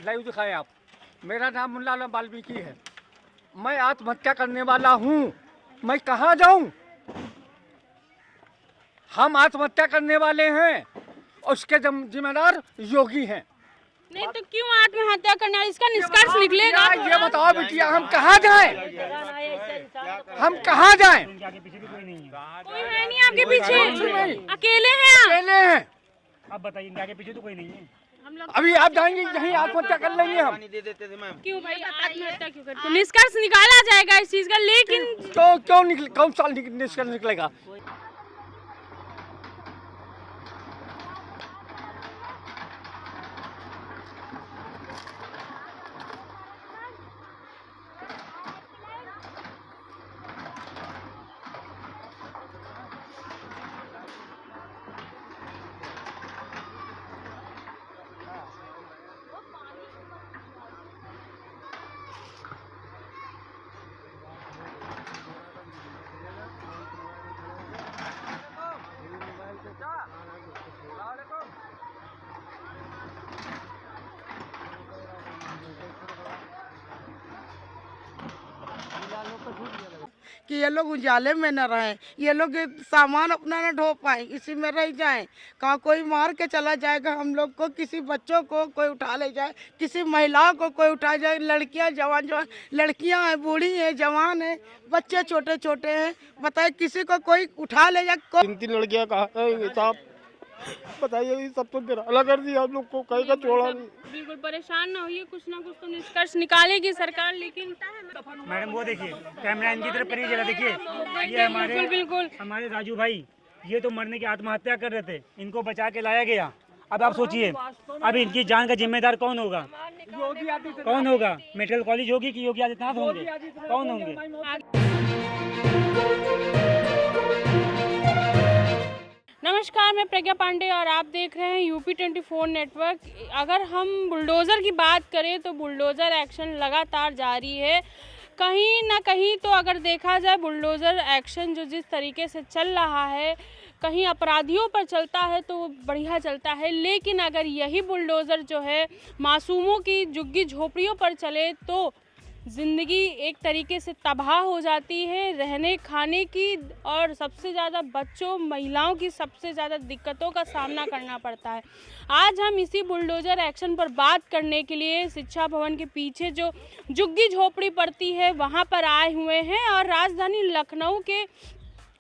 Live दिखाएं आप। मेरा नाम मुन्ना लाल वाल्मीकि है। मैं आत्महत्या करने वाला हूँ। मैं कहाँ जाऊँ? हम आत्महत्या करने वाले हैं और उसके जिम्मेदार योगी हैं। नहीं तो क्यों आत्महत्या करना, इसका निष्कर्ष निकलेगा? ये बताओ बिटिया, हम कहाँ जाएं? हम कहाँ जाएं? कोई है नहीं आपके पीछे, अकेले हैं आप? अकेले हैं। आप बताइए, इनके आगे पीछे तो कोई नहीं है। हम लोग अभी आप जाएंगे यहीं आत्महत्या कर लेंगे हम। क्यों भाई आत्महत्या क्यों करते? निष्कर्ष निकाला जाएगा इस चीज का, लेकिन तो क्यों निकले? कौन सा निष्कर्ष निकलेगा? कि ये लोग उजाले में न रहें, ये लोग सामान अपना न ढो पाए, इसी में रह जाएं। कहाँ कोई मार के चला जाएगा हम लोग को, किसी बच्चों को कोई उठा ले जाए, किसी महिलाओं को कोई उठा जाए। लड़कियां जवान जवान लड़कियां हैं, बूढ़ी हैं, जवान हैं, बच्चे छोटे छोटे हैं। बताए किसी को कोई उठा ले जाए। 3 लड़कियां कहा साहब, बताइए, ये सब तो गिराला कर दिया हम लोग को, कहीं का छोड़ा नहीं। बिल्कुल परेशान ना होइए, कुछ ना कुछ तो निष्कर्ष निकालेगी सरकार। लेकिन मैडम वो देखिए, कैमरा इनकी तरफ पर ही जरा देखिए, ये बिल्कुल हमारे राजू भाई, ये तो मरने की आत्महत्या कर रहे थे, इनको बचा के लाया गया। अब आप सोचिए, अब इनकी जान का जिम्मेदार कौन होगा? कौन होगा? मेडिकल कॉलेज होगी कि योगी आदित्यनाथ होंगे? कौन होंगे? नमस्कार, मैं प्रज्ञा पांडे और आप देख रहे हैं यूपी 24 नेटवर्क। अगर हम बुलडोज़र की बात करें तो बुलडोज़र एक्शन लगातार जारी है। कहीं ना कहीं तो अगर देखा जाए बुलडोज़र एक्शन जो जिस तरीके से चल रहा है, कहीं अपराधियों पर चलता है तो वो बढ़िया चलता है, लेकिन अगर यही बुलडोज़र जो है मासूमों की झुग्गी झोपड़ियों पर चले तो ज़िंदगी एक तरीके से तबाह हो जाती है। रहने खाने की और सबसे ज़्यादा बच्चों महिलाओं की सबसे ज़्यादा दिक्कतों का सामना करना पड़ता है। आज हम इसी बुलडोज़र एक्शन पर बात करने के लिए शिक्षा भवन के पीछे जो झुग्गी झोपड़ी पड़ती है वहाँ पर आए हुए हैं। और राजधानी लखनऊ के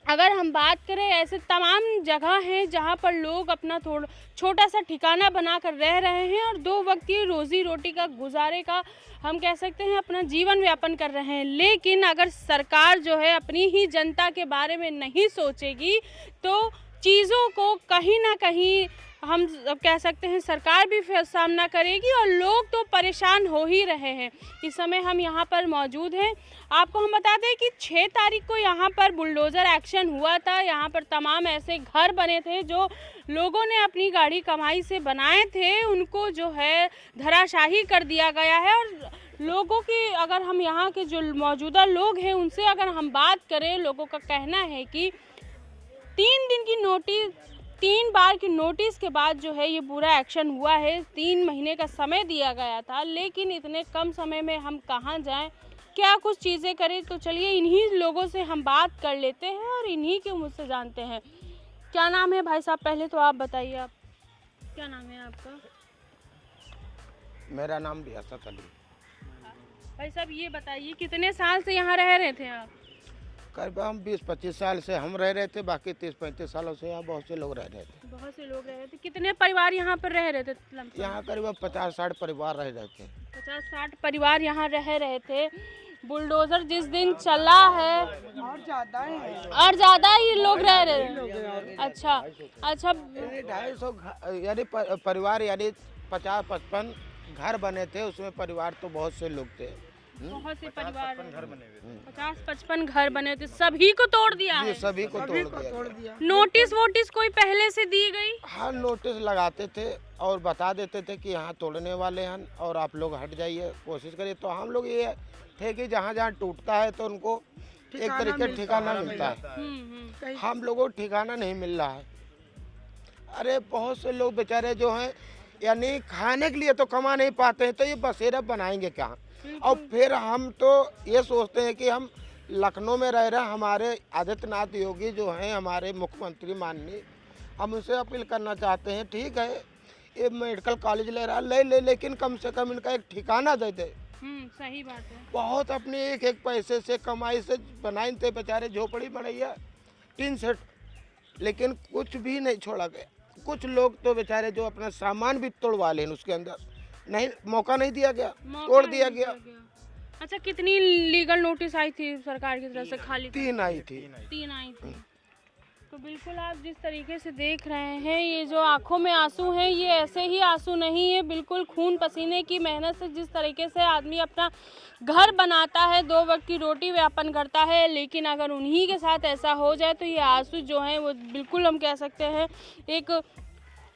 अगर हम बात करें, ऐसे तमाम जगह हैं जहाँ पर लोग अपना थोड़ा छोटा सा ठिकाना बनाकर रह रहे हैं और 2 वक्त की रोज़ी रोटी का गुजारे का हम कह सकते हैं अपना जीवन यापन कर रहे हैं। लेकिन अगर सरकार जो है अपनी ही जनता के बारे में नहीं सोचेगी तो चीज़ों को कहीं ना कहीं हम कह सकते हैं सरकार भी फिर सामना करेगी और लोग तो परेशान हो ही रहे हैं। इस समय हम यहाँ पर मौजूद हैं। आपको हम बता दें कि 6 तारीख को यहाँ पर बुलडोज़र एक्शन हुआ था। यहाँ पर तमाम ऐसे घर बने थे जो लोगों ने अपनी गाड़ी कमाई से बनाए थे, उनको जो है धराशाही कर दिया गया है। और लोगों की अगर हम यहाँ के जो मौजूदा लोग हैं उनसे अगर हम बात करें, लोगों का कहना है कि 3 बार की नोटिस के बाद जो है ये पूरा एक्शन हुआ है। 3 महीने का समय दिया गया था, लेकिन इतने कम समय में हम कहाँ जाएं, क्या कुछ चीज़ें करें। तो चलिए इन्हीं लोगों से हम बात कर लेते हैं और इन्हीं के मुझसे जानते हैं। क्या नाम है भाई साहब? पहले तो आप बताइए, आप क्या नाम है आपका? मेरा नाम रियासत अली। भाई साहब ये बताइए, कितने साल से यहाँ रह रहे थे आप? करीब हम 20-25 साल से हम रह रहे थे, बाकी 30-35 सालों से यहाँ बहुत से लोग रह रहे थे। बहुत से लोग रह रहे थे। कितने परिवार यहाँ पर रह रहे थे? यहाँ करीब 50-60 परिवार रह रहे थे। 50-60 परिवार यहाँ रह रहे थे। बुलडोज़र जिस दिन चला है और ज़्यादा ही लोग रह रहे हैं। अच्छा 250 यानी परिवार, यानी 50-55 घर बने थे, उसमें परिवार तो बहुत से लोग थे। बहुत से परिवार 50-55 घर बने थे, सभी को तोड़ दिया है। सभी को तोड़ दिया। नोटिस कोई पहले से दी गई? हाँ, नोटिस लगाते थे और बता देते थे कि यहाँ तोड़ने वाले हैं और आप लोग हट जाइए, कोशिश करिए। तो हम लोग ये थे कि जहाँ जहाँ टूटता है तो उनको एक तरीके ठिकाना मिलता है। हम लोगों को ठिकाना नहीं मिल रहा है। अरे बहुत से लोग बेचारे जो हैं यानी खाने के लिए तो कमा नहीं पाते हैं, तो ये बसेरा बनाएंगे क्या? और फिर हम तो ये सोचते हैं कि हम लखनऊ में रह रहे, हमारे आदित्यनाथ योगी जो हैं हमारे मुख्यमंत्री माननीय, हम उनसे अपील करना चाहते हैं, ठीक है ये मेडिकल कॉलेज ले रहा ले, लेकिन कम से कम इनका एक ठिकाना दे दे। सही बात है। बहुत अपने एक एक पैसे से कमाई से बनाए थे बेचारे, झोपड़ी बनैया टीन सेट, लेकिन कुछ भी नहीं छोड़ा गया। कुछ लोग तो बेचारे जो अपना सामान भी तोड़वा लें उसके अंदर, नहीं मौका नहीं दिया गया, तोड़ दिया गया। अच्छा, कितनी लीगल नोटिस आई थी सरकार की तरफ से? खाली 3 आई थी। 3 आई थी। तो बिल्कुल आप जिस तरीके से देख रहे हैं, ये जो आंखों में आंसू हैं, ये ऐसे ही आंसू नहीं है, बिल्कुल खून पसीने की मेहनत से जिस तरीके से आदमी अपना घर बनाता है, 2 वक्त की रोटी व्यापन करता है, लेकिन अगर उन्हीं के साथ ऐसा हो जाए तो ये आंसू जो हैं वो बिल्कुल हम कह सकते हैं एक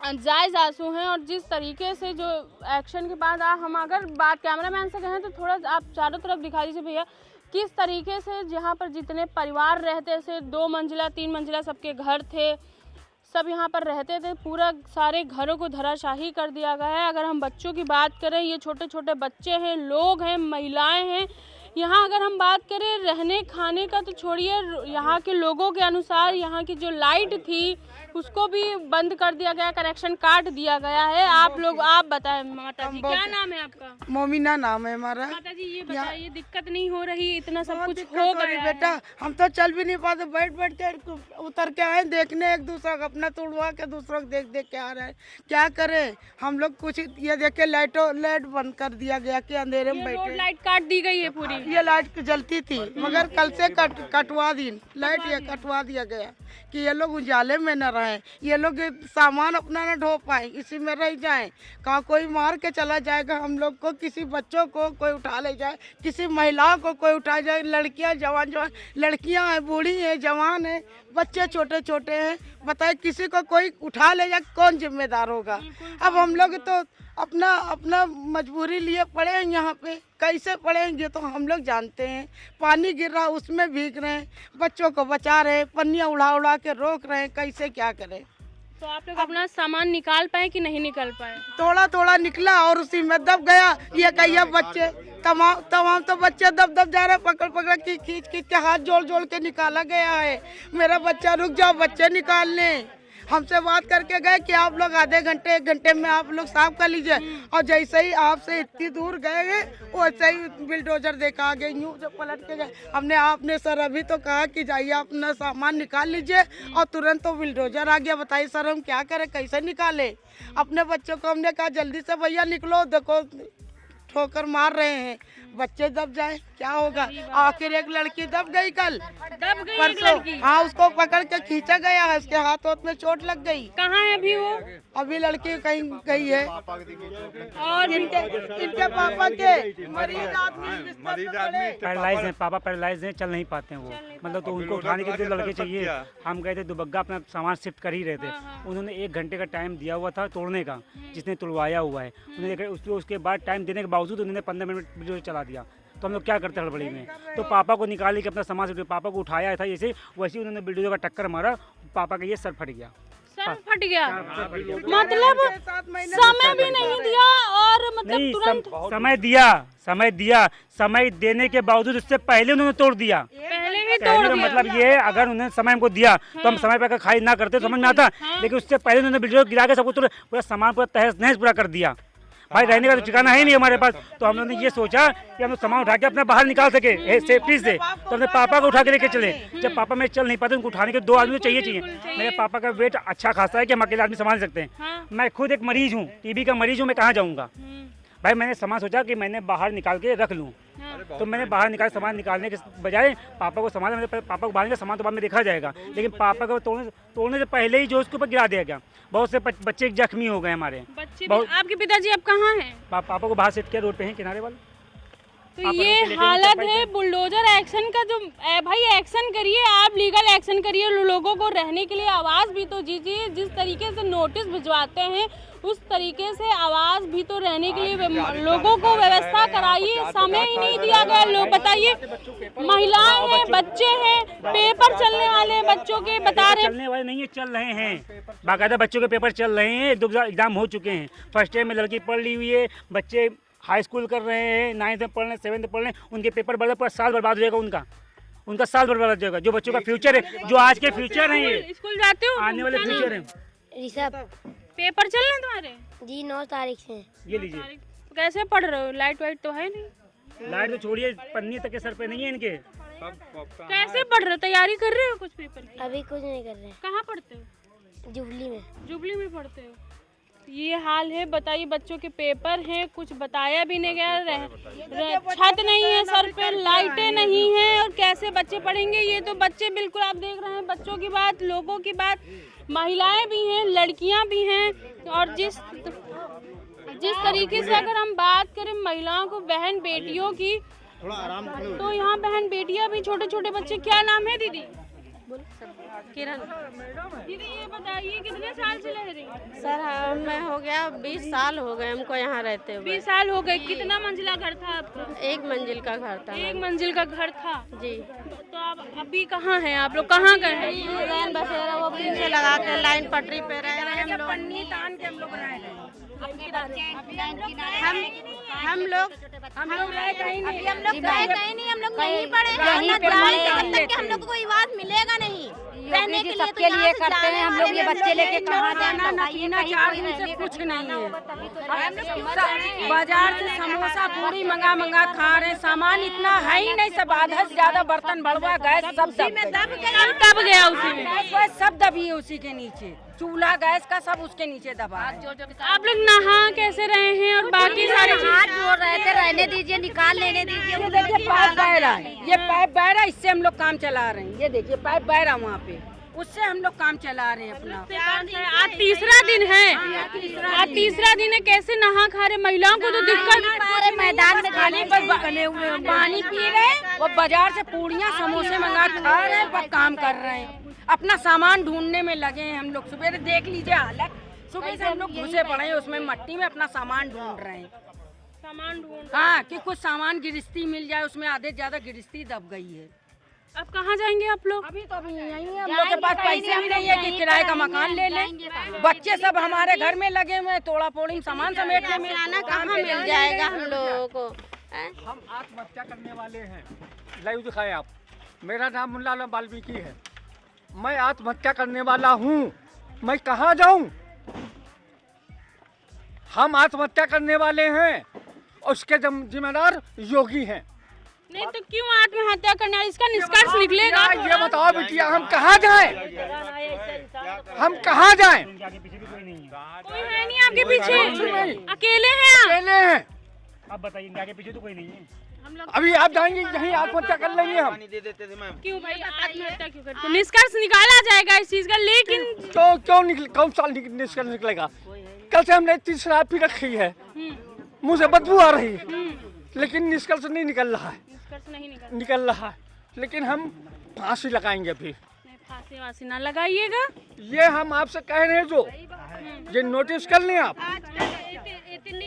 जायज़ आंसू हैं। और जिस तरीके से जो एक्शन के बाद हम अगर बात कैमरामैन से कहें तो थोड़ा आप चारों तरफ दिखा दीजिए भैया, किस तरीके से जहाँ पर जितने परिवार रहते थे, 2 मंजिला 3 मंजिला सबके घर थे, सब यहाँ पर रहते थे, पूरा सारे घरों को धराशाही कर दिया गया है। अगर हम बच्चों की बात करें, ये छोटे छोटे बच्चे हैं, लोग हैं, महिलाएं हैं। यहाँ अगर हम बात करें रहने खाने का तो छोड़िए, यहाँ के लोगों के अनुसार यहाँ की जो लाइट थी उसको भी बंद कर दिया गया, कनेक्शन काट दिया गया है। आप बताएं माता जी, क्या नाम है आपका? मोमिना नाम है हमारा। माता जी ये बताइए, दिक्कत नहीं हो रही? इतना सब कुछ दिक्कत हो रही गया बेटा, हम तो चल भी नहीं पाते, बैठ बैठ के उतर के आए देखने, एक दूसरा को अपना तोड़वा के दूसरों को देख देख के आ रहे हैं। क्या करें हम लोग? कुछ ये देख के लाइट बंद कर दिया गया कि अंधेरे में बैठे। लाइट काट दी गई है पूरी। ये लाइट जलती थी मगर कल से कटवा दी लाइट, ये कटवा दिया गया कि ये लोग उजाले में न रहें, ये लोग सामान अपना न ढो पाए, इसी में रह जाएं। कहाँ कोई मार के चला जाएगा हम लोग को, किसी बच्चों को कोई उठा ले जाए, किसी महिला को कोई उठा जाए, लड़कियां जवान लड़कियां हैं, बूढ़ी हैं, जवान हैं, बच्चे छोटे छोटे हैं, बताए किसी को कोई उठा ले जाए, कौन जिम्मेदार होगा? अब हम लोग तो अपना मजबूरी लिए पड़े हैं यहाँ पे, कैसे पड़ेंगे तो हम लोग जानते हैं। पानी गिर रहा उसमें भीग रहे हैं, बच्चों को बचा रहे हैं, पन्नियाँ उड़ा के रोक रहे हैं, कैसे क्या करें? तो आप लोग अपना सामान निकाल पाए कि नहीं निकाल पाए? थोड़ा थोड़ा निकला और उसी में दब गया। ये कहिए बच्चे तमाम तो बच्चे दब जा रहे, पकड़ खींच के हाथ जोड़ के निकाला गया है। मेरा बच्चा रुक जाओ, बच्चे निकालने हमसे बात करके गए कि आप लोग आधे घंटे 1 घंटे में आप लोग साफ कर लीजिए, और जैसे ही आपसे इतनी दूर गए वैसे ही बिल्डोजर देखा गए, यूँ जब पलट के गए। आपने सर अभी तो कहा कि जाइए अपना सामान निकाल लीजिए, और तुरंत तो बिल्डोजर आ गया। बताइए सर हम क्या करें, कैसे निकाले अपने बच्चों को? हमने कहा जल्दी से भैया निकलो, देखो ठोकर मार रहे हैं, बच्चे दब जाए क्या होगा? आखिर एक लड़की दब गई कल, दब गई एक परसों। लड़की? हाँ, उसको पकड़ के खींचा गया है, उसके हाथ में चोट लग गई। कहाँ है अभी वो? अभी लड़की कहीं गई है, और इनके पापा के मरीज आदमी बिस्तर पे पड़े। पैरालाइज हैं, पापा पैरालाइज हैं, चल नहीं पाते हैं वो, मतलब तो उनको उठाने के लिए लड़के चाहिए। हम गए थे दुबग्गा, अपना सामान शिफ्ट कर ही रहे थे, उन्होंने 1 घंटे का टाइम दिया हुआ था तोड़ने का, जिसने तुड़वाया हुआ है उन्होंने उसके बाद टाइम देने के बावजूद उन्होंने 15 मिनट वीडियो चला दिया। तो हम लोग क्या करते हैं हड़बड़ी में? तो पापा को निकाल के अपना सामान से पापा को उठाया था, जैसे वैसे उन्होंने बिल्डोजर का टक्कर मारा, पापा का ये सर फट गया। सर फट गया, मतलब समय भी नहीं दिया, और मतलब तुरंत समय दिया, समय देने के बावजूद उससे पहले उन्होंने तोड़ दिया। पहले ही तोड़ दिया। मतलब ये अगर उन्होंने समय हमको दिया तो हम समय पर खारिज ना करते, समझ में आता। लेकिन उससे पहले उन्होंने बिल्डोजर गिरा के सब कुछ पूरा सामान पूरा तहस नहस पूरा कर दिया। भाई रहने का तो ठिकाना है नहीं हमारे पास, तो हम लोगों ने ये सोचा कि हम लोग सामान उठा के अपना बाहर निकाल सके सेफ्टी से। तो हमने पापा को उठा के लेके चले। जब पापा में चल नहीं पाते, उनको उठाने के 2 आदमी तो चाहिए। मेरे पापा का वेट अच्छा खासा है कि हम अकेले आदमी संभाल सकते हैं। मैं खुद एक मरीज हूँ, टीबी का मरीज हूँ, मैं कहाँ जाऊँगा? भाई मैंने सामान सोचा कि मैंने बाहर निकाल के रख लूँ, तो मैंने बाहर सामान निकालने के बजाय पापा को संभाला। मेरे पापा को बाहर का सामान तो बाद में देखा जाएगा, लेकिन पापा को तोड़ने से पहले ही जो उसके ऊपर गिरा दिया गया। बहुत से बच्चे जख्मी हो गए हमारे। आपके पिताजी अब कहाँ हैं? पापा को बाहर सेट किया, रोड पे हैं किनारे वाले। तो ये हालत है बुलडोजर एक्शन का। जो भाई एक्शन करिए, आप लीगल एक्शन करिए, लोगों को रहने के लिए आवाज़ भी तो दीजिए। जिस तरीके से नोटिस भिजवाते हैं उस तरीके से आवाज भी तो रहने के लिए लोगों को व्यवस्था कराइए, समय ही नहीं दिया गया। लोग बताइए, महिलाएं हैं, बच्चे हैं, पेपर चलने वाले हैं बच्चों के, बता रहे चलने वाले नहीं है, चल रहे हैं, बाकायदा बच्चों के पेपर चल रहे हैं, एग्जाम हो चुके हैं। फर्स्ट ईयर में लड़की पढ़ ली हुई है, बच्चे हाई स्कूल कर रहे हैं, 9th में पढ़ रहे हैं, 7th में पढ़ रहे हैं, उनके पेपर पूरा साल बर्बाद हो जाएगा, उनका साल बर्बाद हो जाएगा। जो बच्चों का फ्यूचर है, जो आज के फ्यूचर है, ये स्कूल जाते हो, आने वाले फ्यूचर है। ऋषभ पेपर चल रहे हैं तुम्हारे? जी 9 तारीख से। ये लीजिए, कैसे पढ़ रहे हो? लाइट वाइट तो है नहीं? लाइट तो छोड़िए, पन्नी तक के सर पे नहीं है इनके। कैसे पढ़ रहे हो? तैयारी कर रहे हो कुछ पेपर की? अभी कुछ नहीं कर रहे, कहाँ पढ़ते हो? जुबली में। जुबली में पढ़ते हो? ये हाल है, बताइए, बच्चों के पेपर हैं, कुछ बताया भी नहीं गया, छत नहीं है सर पे, लाइटें नहीं है, और कैसे बच्चे पढ़ेंगे? ये तो बच्चे बिल्कुल, आप देख रहे हैं, बच्चों की बात, लोगों की बात, महिलाएं भी हैं, लड़कियां भी हैं, और जिस तरीके से अगर हम बात करें महिलाओं को, बहन बेटियों की, तो यहाँ बहन बेटियां भी, छोटे छोटे बच्चे। क्या नाम है दीदी? किरण। दीदी ये बताइए, कितने साल से रह रही हैं? सर हमें हो गया 20 साल हो गए हमको यहाँ रहते हुए। 20 साल हो गए। कितना मंजिला घर था आपका? 1 मंजिल का घर था। 1 मंजिल का घर था जी। तो आप अभी कहाँ हैं? आप लोग कहाँ गए हैं? लाइन बसेरा वो पीछे लगा के लाइन पटरी पे रह रहे हैं हम लोग। हम लोग कहीं नहीं, हम लोग नहीं पढ़े हैं, हम लोग को कोई बात मिलेगा नहीं रहने के लिए। सबके लिए करते हैं हम लोग, ये बच्चे लेके कहाँ जाना, ना पीना, 4 दिन से कुछ नहीं है। बाजार से समोसा पूरी मंगा खा रहे, सामान इतना है ही नहीं, सब आधा से ज्यादा बर्तन बड़वा गैस सब दब गया उसी में, सब दबी है उसी के नीचे, चूल्हा गैस का सब उसके नीचे दबा है। आप लोग नहा कैसे रहे हैं और बाकी सारे हाथ जोड़ रहे थे, रहने दीजिए, निकाल लेने दीजिए। ये देखिए पाइप बह रहा है, ये पाइप बह रहा है, इससे हम लोग काम चला रहे हैं। ये देखिए पाइप बह रहा है वहाँ पे, उससे हम लोग काम चला रहे हैं अपना। आज तीसरा दिन है, आज तीसरा दिन है, कैसे नहा खा रहे? महिलाओं को तो दिक्कत, मैदान में खाने पर बने हुए पानी पी रहे हैं, वो बाजार से पूड़ियाँ समोसे मंगा खा रहे हैं, पर काम कर रहे हैं, अपना सामान ढूंढने में लगे हैं हम लोग। सुबह देख लीजिए हालत, सुबह से हम लोग घुसे पड़े हैं उसमें मट्टी में, अपना सामान ढूंढ रहे हैं। सामान ढूंढ, हाँ, कि कुछ सामान गिरस्ती मिल जाए, उसमें आधे ज्यादा गिरस्ती दब गई है। अब कहाँ जाएंगे आप लोग? अभी तो अभी यहीं है, हम लोग के पास पैसे भी नहीं है कि किराए का मकान ले लें। बच्चे सब हमारे घर में लगे हुए हैं, तोड़ा फोड़ी सामान समेटने में, कहाँ मिल जाएगा हम लोगों को? हम आत्महत्या करने वाले हैं। लाइव दिखाएं आप। मेरा नाम मुल्ला आलम वाल्मीकि है। मैं आत्महत्या करने वाला हूँ। मैं कहाँ जाऊँ? हम आत्महत्या करने वाले हैं, उसके जिम्मेदार योगी हैं। नहीं तो क्यों आत्महत्या करना? इसका निष्कर्ष निकलेगा। ये बताओ बिटिया, हम कहाँ जाएं? हम कहाँ जाएं? कोई है नहीं आपके पीछे, अकेले हैं आप? अकेले हैं। अब बताइए, इनके आगे पीछे तो कोई नहीं है। अभी आप जाएंगे यहीं आत्महत्या कर लेंगे हम। क्यों भाई आत्महत्या क्यों करते? निष्कर्ष निकाला जाएगा इस चीज का, लेकिन कौन सा निष्कर्ष निकलेगा? कल से हमने 30 शराब पी रखी है, मुँह से बदबू आ रही है, लेकिन निष्कर्ष नहीं निकल रहा है। निष्कर्ष नहीं निकल रहा है, लेकिन हम फांसी लगाएंगे। फिर फांसी वासी ना लगाइएगा। ये हम आपसे कह रहे हैं, जो ये नोटिस कर लें आप।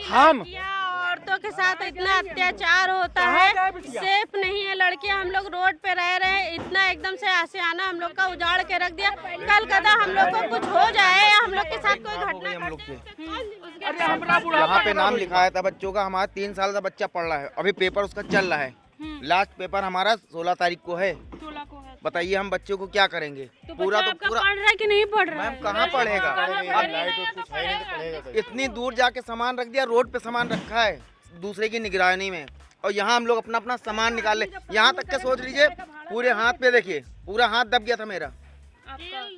हम औरतों के साथ इतना अत्याचार होता है, सेफ नहीं है लड़कियां, हम लोग रोड पे रह रहे हैं, इतना एकदम से आशियाना हम लोग का उजाड़ के रख दिया। कल कदा हम लोग को कुछ हो जाए या हम लोग के साथ कोई घटना घटे। यहाँ पे नाम लिखाया था बच्चों का, हमारा 3 साल का बच्चा पढ़ रहा है, अभी पेपर उसका चल रहा है। लास्ट पेपर हमारा 16 तारीख को है। बताइए हम बच्चों को क्या करेंगे? तो पूरा पढ़ रहा है कि नहीं पढ़ रहा है? मैम कहाँ पढ़ेगा? इतनी दूर जाके सामान रख दिया, रोड पे सामान रखा है दूसरे की निगरानी में, और यहाँ हम लोग अपना अपना सामान निकाल ले। यहाँ तक के सोच लीजिए, पूरे हाथ पे देखिए, पूरा हाथ दब गया था मेरा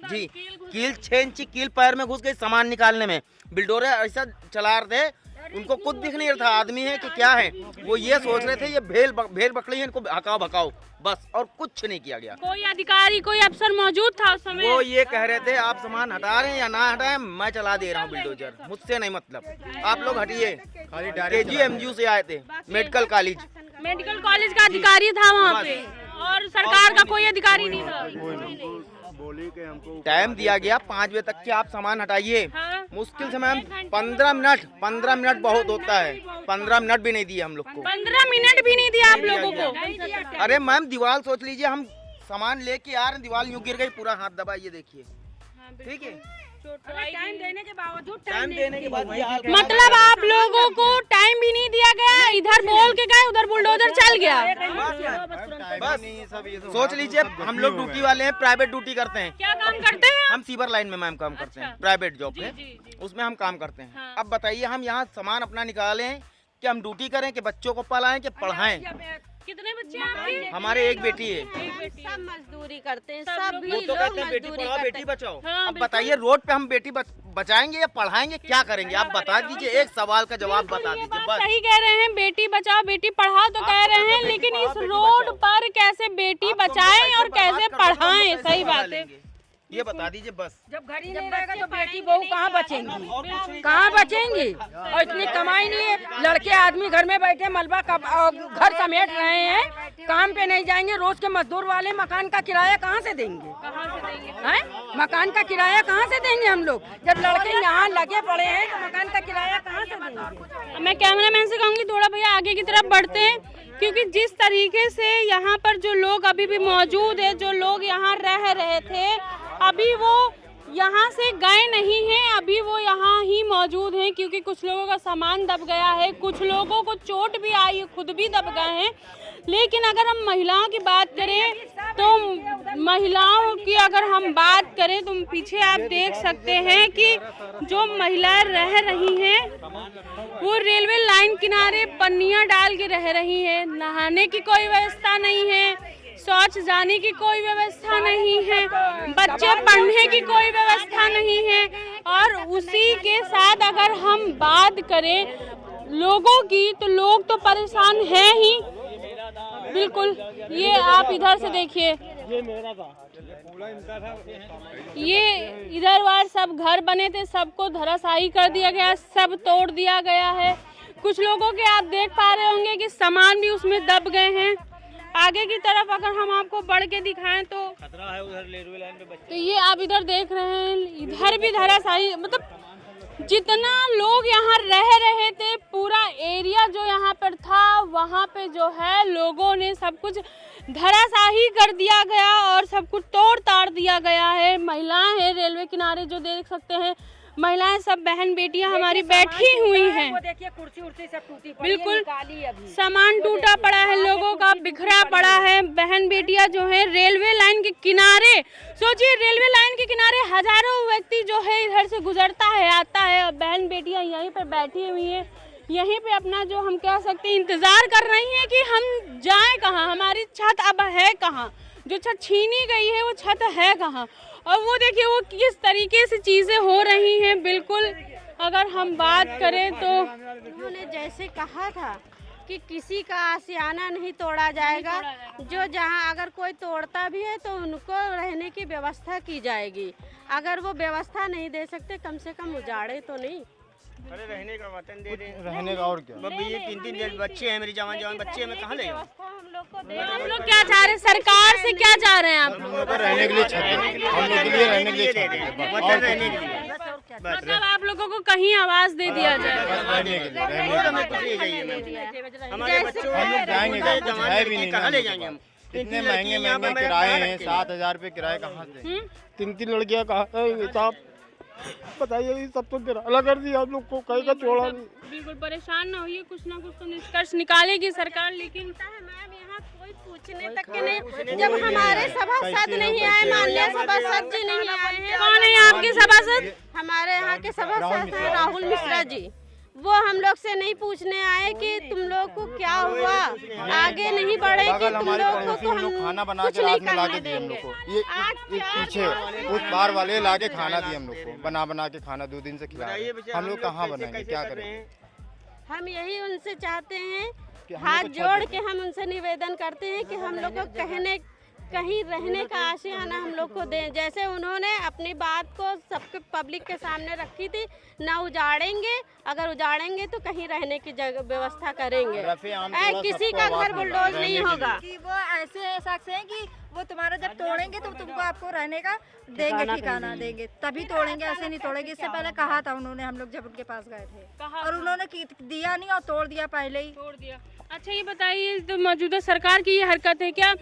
जी। कील 6 इंची कील पैर में घुस गई सामान निकालने में। बिल्डोरे ऐसा चला रहे थे, उनको कुछ दिख नहीं रहा था आदमी है कि क्या है। वो ये सोच रहे थे ये भेड़ बकरी है, इनको हकाओ भकाओ बस, और कुछ नहीं किया गया। कोई अधिकारी, कोई अफसर मौजूद था उस समय? वो ये कह रहे थे आप सामान हटा रहे हैं या ना हटाएं, मैं चला दे रहा हूँ बिल्डोजर, मुझसे नहीं मतलब, आप लोग हटिए। KGMU से आए थे, मेडिकल कॉलेज। मेडिकल कॉलेज का अधिकारी था वहाँ पे, और सरकार का कोई अधिकारी नहीं था। टाइम दिया गया 5 बजे तक के आप सामान हटाइए। हाँ। मुश्किल से मैम 15 मिनट बहुत होता है। 15 मिनट भी नहीं दिए हम लोग को। 15 मिनट भी नहीं दिया आप लोगों को। अरे मैम दीवार सोच लीजिए, हम सामान लेके आ रहे हैं, दीवार यूं गिर गई, पूरा हाथ दबा, ये देखिए। ठीक है, टाइम देने के बावजूद टाइम देने के बाद ये हाल। मतलब आप लोगों को टाइम भी नहीं दिया गया, इधर बोल के गए, उधर बुलडोजर चल गया। बस सोच लीजिए, हम लोग ड्यूटी वाले हैं, प्राइवेट ड्यूटी करते हैं। क्या काम करते हैं? हम सीवर लाइन में मैम काम करते हैं, प्राइवेट जॉब पे, उसमें हम काम करते हैं। हाँ। अब बताइए, हम यहाँ सामान अपना निकालें कि हम ड्यूटी करें कि बच्चों को पढ़ाएं कि पढ़ाएं? कितने बच्चे हैं आपके? हमारे एक बेटी है। सब मजदूरी करते हैं, सब लोग भी वो तो लोग कहते हैं बेटी मजदूरी पढ़ाओ करते बेटी हैं। बचाओ। हाँ, अब बताइए, रोड पे हम बेटी बचाएंगे या पढ़ाएंगे, क्या करेंगे? आप बता दीजिए, एक सवाल का जवाब बता ये दीजिए बात बस। सही कह रहे हैं, बेटी बचाओ बेटी पढ़ाओ तो कह रहे हैं, लेकिन इस रोड पर कैसे बेटी बचाएं और कैसे पढ़ाएं? सही बात है, ये बता दीजिए बस। जब घर ही नहीं रहेगा तो बेटी बहू कहाँ बचेंगी? कहाँ बचेंगी? और इतनी कमाई नहीं है, लड़के आदमी घर में बैठे मलबा घर समेट रहे हैं, काम पे नहीं जाएंगे। रोज के मजदूर वाले मकान का किराया कहाँ से देंगे? हैं? मकान का किराया कहाँ से देंगे हम लोग? जब लड़के यहाँ लगे पड़े हैं तो मकान का किराया कहाँ से देंगे? मैं कैमरामैन से कहूंगी थोड़ा भैया आगे की तरफ बढ़ते हैं, क्योंकि जिस तरीके से यहाँ पर जो लोग अभी भी मौजूद है, जो लोग यहाँ रह रहे थे, अभी वो यहाँ से गए नहीं हैं, अभी वो यहाँ ही मौजूद हैं, क्योंकि कुछ लोगों का सामान दब गया है, कुछ लोगों को चोट भी आई है, खुद भी दब गए हैं। लेकिन अगर हम महिलाओं की बात करें तो महिलाओं की अगर हम बात करें तो पीछे आप देख सकते हैं कि जो महिलाएं रह रही हैं वो रेलवे लाइन किनारे पन्नियां डाल के रह रही हैं। नहाने की कोई व्यवस्था नहीं है, शौच जाने की कोई व्यवस्था नहीं है, बच्चे पढ़ने की कोई व्यवस्था नहीं है। और उसी के साथ अगर हम बात करें लोगों की तो लोग तो परेशान हैं ही, बिल्कुल। ये आप इधर से देखिए, ये इधर वार सब घर बने थे, सबको धराशायी कर दिया गया, सब तोड़ दिया गया है। कुछ लोगों के आप देख पा रहे होंगे कि सामान भी उसमें दब गए हैं। आगे की तरफ अगर हम आपको बढ़ के दिखाएं तो खतरा है उधर रेलवे लाइन पे बच्चे। तो ये आप इधर देख रहे हैं, इधर भी धराशायी, मतलब जितना लोग यहाँ रह रहे थे, पूरा एरिया जो यहाँ पर था, वहाँ पे जो है लोगों ने सब कुछ धराशायी कर दिया गया और सब कुछ तोड़ ताड़ दिया गया है। महिलाएं हैं रेलवे किनारे, जो देख सकते हैं, महिलाएं सब बहन बेटियां हमारी बैठी हुई हैं। देखिए कुर्सी उर्सी सब टूटी पड़ी है, बिल्कुल निकाली अभी। सामान टूटा पड़ा है, लोगों का बिखरा पड़ा है। बहन बेटियां जो है रेलवे लाइन के किनारे, सोचिए रेलवे लाइन के किनारे हजारों व्यक्ति जो है इधर से गुजरता है, आता है, और बहन बेटियां यहीं पर बैठी हुई हैं, यहीं पे अपना जो हम कह सकते हैं इंतजार कर रही हैं कि हम जाएं कहाँ, हमारी छत अब है कहाँ, जो छत छीनी गई है वो छत है कहाँ। और वो देखिए वो किस तरीके से चीज़ें हो रही हैं। बिल्कुल अगर हम बात करें तो उन्होंने जैसे कहा था कि किसी का आशियाना नहीं तोड़ा जाएगा, जो जहां अगर कोई तोड़ता भी है तो उनको रहने की व्यवस्था की जाएगी। अगर वो व्यवस्था नहीं दे सकते, कम से कम उजाड़े तो नहीं। अरे रहने का वतन दे दें, रहने का और क्या? बब्बी ये 3-3 बच्चे हैं, मेरी जवान जवान बच्चे हैं, मैं कहाँ ले जाऊँ? आप लोग क्या चाह रहे हैं, सरकार से क्या चाह रहे हैं आप? रहने के लिए छत, हम लोग के लिए रहने के लिए वतन रहने के लिए, मतलब आप लोगों को कहीं आवाज दे दिया जाए। और हमें कुछ नहीं चाहिए मैम। हमारे बच्चों हम लोग जाएंगे कहाँ? कुछ है भी नहीं कहाँ ले जाएंगे हम? इतने महंगे महंगे किराए हैं, 7,000 रुपये किराए कहाँ से? 3 लड़कियाँ कहाँ साहब बताइए, सब तो किराया कर दिया हम लोग को, कहीं का छोड़ा नहीं। बिल्कुल परेशान ना होइए, कुछ ना कुछ तो निष्कर्ष निकालेगी सरकार। लेकिन मैम यहाँ कोई पूछने तक के नहीं, जब हमारे सभासद नहीं आए, माननीय सभासद जी नहीं आए हैं। कौन है आपके सभासद? हमारे यहाँ के सभासद हैं राहुल मिश्रा जी, वो हम लोग से नहीं पूछने आए कि तुम लोग को क्या हुआ, आगे नहीं बढ़े कि तुम लोग को तो हम खाना बना कुछ के नहीं रात में ला करने के दिए हम लोग देंगे। को। ये पीछे उस बार वाले ला के खाना दिए हम लोग को, बना के खाना 2 दिन से खिला रहे हैं। हम लोग कहाँ बनाएंगे, क्या करेंगे? हम यही उनसे चाहते हैं, हाथ जोड़ के हम उनसे निवेदन करते हैं कि हम लोग को कहीं रहने का आशियाना हम लोग को दें। जैसे उन्होंने अपनी बात को सबके पब्लिक के सामने रखी थी, ना उजाड़ेंगे, अगर उजाड़ेंगे तो कहीं रहने की जगह व्यवस्था करेंगे। किसी का घर बुलडोज नहीं होगा। कि वो ऐसे शख्स हैं कि वो तुम्हारा जब तोड़ेंगे तो तुमको आपको रहने का देंगे, ठिकाना देंगे, तभी तोड़ेंगे, ऐसे नहीं तोड़ेंगे। इससे पहले कहा था उन्होंने, हम लोग जब उनके पास गए थे, और उन्होंने दिया नहीं और तोड़ दिया पहले ही। तोड़ दिया। अच्छा ये बताइए, तो मौजूदा सरकार की ये हरकत है क्या,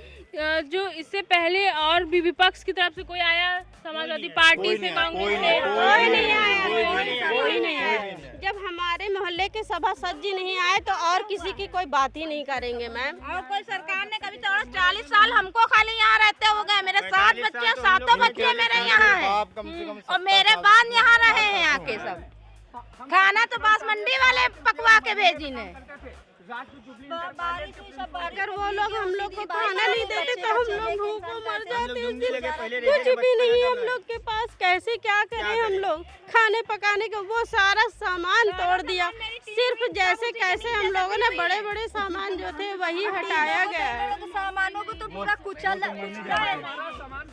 जो इससे पहले और भी विपक्ष की तरफ से कोई आया, समाजवादी पार्टी से, कांग्रेस से? कोई नहीं आया, कोई नहीं आया। जब हमारे मोहल्ले के सभासद जी नहीं आए तो और किसी की कोई बात ही नहीं करेंगे मैम। और कोई सरकार ने कभी तोड़ा? 40 साल हमको खाली यहाँ रहते हो गए, मेरे 7 बच्चे, 7 बच्चे मेरे यहाँ हैं, और मेरे बाद यहाँ रहे हैं आके सब। खाना तो बासमंडी वाले पकवा के भेजी ने। अगर वो लोग हम लोग को खाना नहीं देते तो हम लोग भूखों मर जाते। उस दिन कुछ भी नहीं हम लोग के पास, कैसे क्या करें हम लोग? खाने पकाने का वो सारा सामान तोड़ दिया। सिर्फ जैसे कैसे हम लोगों ने बड़े बड़े सामान जो थे वही हटाया गया है। सामानों को तो पूरा कुचल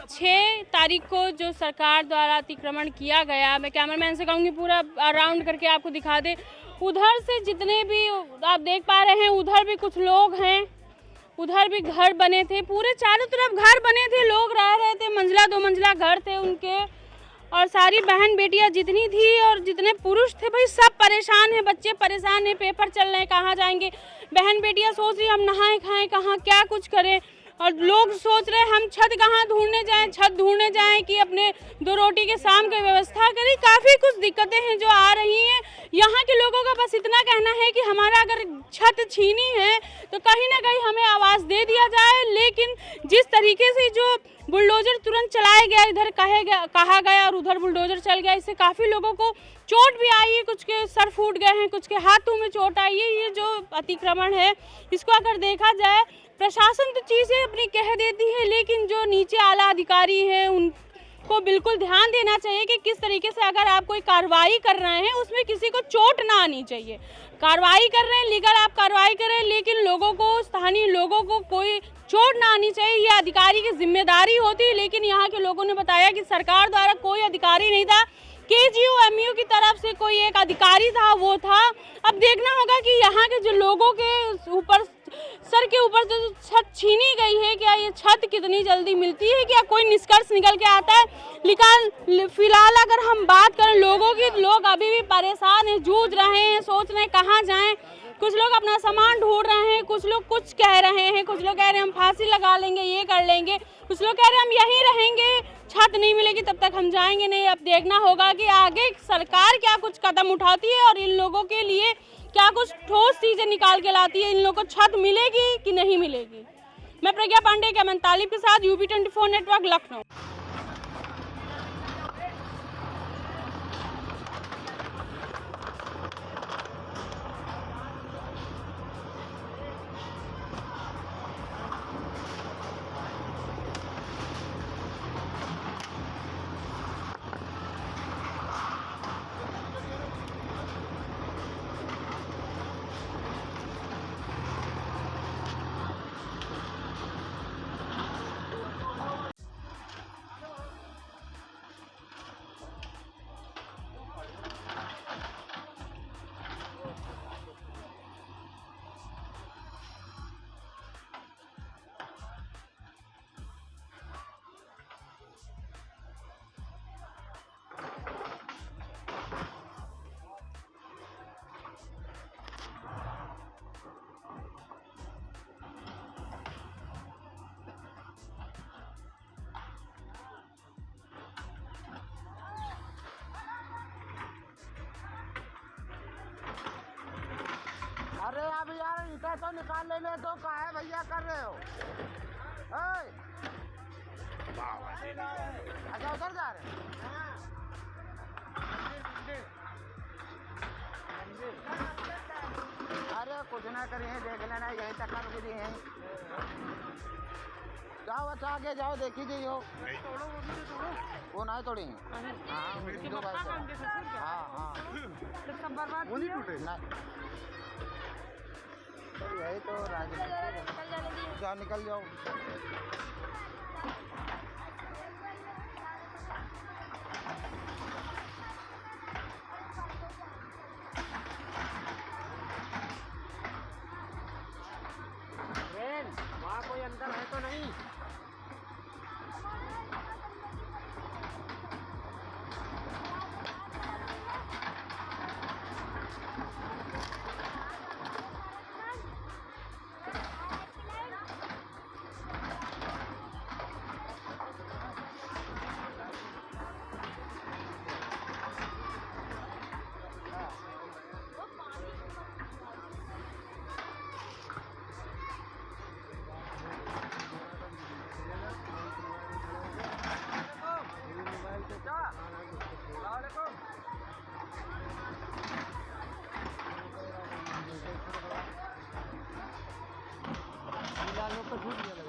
6 तारीख को जो सरकार द्वारा अतिक्रमण किया गया, मैं कैमरामैन से कहूँगी पूरा राउंड करके आपको दिखा दे। उधर से जितने भी आप देख पा रहे हैं, उधर भी कुछ लोग हैं, उधर भी घर बने थे, पूरे चारों तरफ घर बने थे, लोग रह रहे थे, मंजिला 2 मंजिला घर थे उनके, और सारी बहन बेटियां जितनी थी और जितने पुरुष थे, भाई सब परेशान हैं, बच्चे परेशान हैं, पेपर चल रहे हैं, कहाँ जाएंगे? बहन बेटियां सोच रही हम नहाएं खाएं कहाँ, क्या कुछ करें, और लोग सोच रहे हम छत कहाँ ढूंढने जाएं, छत ढूंढने जाएं कि अपने 2 रोटी के शाम की व्यवस्था करें। काफ़ी कुछ दिक्कतें हैं जो आ रही हैं। यहाँ के लोगों का बस इतना कहना है कि हमारा अगर छत छीनी है तो कहीं ना कहीं हमें आवाज़ दे दिया जाए, लेकिन जिस तरीके से जो बुलडोजर तुरंत चलाया गया, इधर कहा गया और उधर बुलडोजर चल गया, इससे काफ़ी लोगों को चोट भी आई है, कुछ के सर फूट गए हैं, कुछ के हाथों में चोट आई है। ये जो अतिक्रमण है, इसको अगर देखा जाए, प्रशासन तो चीज़ें अपनी कह देती है, लेकिन जो नीचे आला अधिकारी हैं उनको बिल्कुल ध्यान देना चाहिए कि किस तरीके से अगर आप कोई कार्रवाई कर रहे हैं उसमें किसी को चोट ना आनी चाहिए। कार्रवाई कर रहे हैं, लीगल आप कार्रवाई करें, लेकिन लोगों को, स्थानीय लोगों को कोई चोट ना आनी चाहिए, ये अधिकारी की जिम्मेदारी होती है। लेकिन यहाँ के लोगों ने बताया कि सरकार द्वारा कोई अधिकारी नहीं था, KGU MU की तरफ से कोई एक अधिकारी था, वो था। अब देखना होगा कि यहाँ के जो लोगों के ऊपर, सर के ऊपर जो छत छीनी गई है, क्या ये छत कितनी जल्दी मिलती है, क्या कोई निष्कर्ष निकल के आता है? लेकिन फिलहाल अगर हम बात करें लोगों की, लोग अभी भी परेशान हैं, जूझ रहे हैं, सोच रहे हैं कहाँ जाएं। कुछ लोग अपना सामान ढूंढ रहे हैं, कुछ लोग कुछ कह रहे हैं, कुछ लोग कह रहे हैं हम फांसी लगा लेंगे, ये कर लेंगे, कुछ लोग कह रहे हैं हम यहीं रहेंगे, छत नहीं मिलेगी तब तक हम जाएंगे नहीं। अब देखना होगा कि आगे सरकार क्या कुछ कदम उठाती है और इन लोगों के लिए क्या कुछ ठोस चीज़ें निकाल के लाती है, इन लोगों को छत मिलेगी कि नहीं मिलेगी। मैं प्रज्ञा पांडे के तालिब के साथ UP 24 नेटवर्क, लखनऊ। अरे अब यार ईटा तो निकाल लेने दो, काहे भैया कर रहे हो? अच्छा उधर जा रहे हैं? अरे कुछ ना करिए, देख लेना, यही तक रुक दिए हैं। जाओ अच्छा आगे जाओ, देखी जाइयो। वो नहीं तोड़ी है। हाँ यही तो राजनीति। जाओ निकल जाओ। यार लोग को छूट गया।